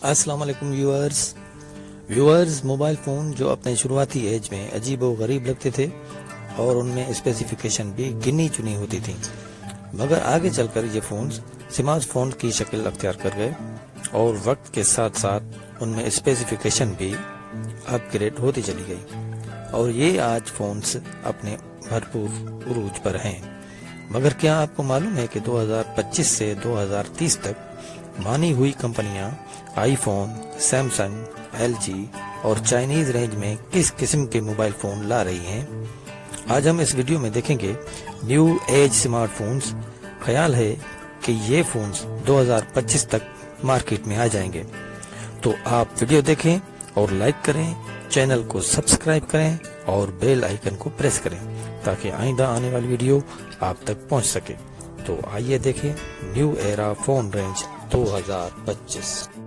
अस्सलाम वालेकुम viewers mobile phone जो अपने शुरुआती एज में अजीब व गरीब लगते थे और उनमें स्पेसिफिकेशन भी गिनी चुनी होती थी, मगर आगे चलकर ये फ़ोन्स स्मार्टफोन की शक्ल अख्तियार कर गए और वक्त के साथ साथ उनमें स्पेसिफिकेशन भी अपग्रेड होती चली गई और ये आज फ़ोन्स अपने भरपूर उरूज पर हैं। मगर क्या आपको मालूम है कि 2025 से 2030 तक मानी हुई कंपनियां आईफोन, सैमसंग, एलजी और चाइनीज रेंज में किस किस्म के मोबाइल फोन ला रही हैं? आज हम इस वीडियो में देखेंगे न्यू एज स्मार्टफोन्स। ख्याल है कि ये फोन्स 2025 तक मार्केट में आ जाएंगे। तो आप वीडियो देखें और लाइक करें, चैनल को सब्सक्राइब करें और बेल आइकन को प्रेस करें ताकि आइंदा आने वाली वीडियो आप तक पहुंच सके। तो आइए देखें न्यू एरा फोन रेंज 2025।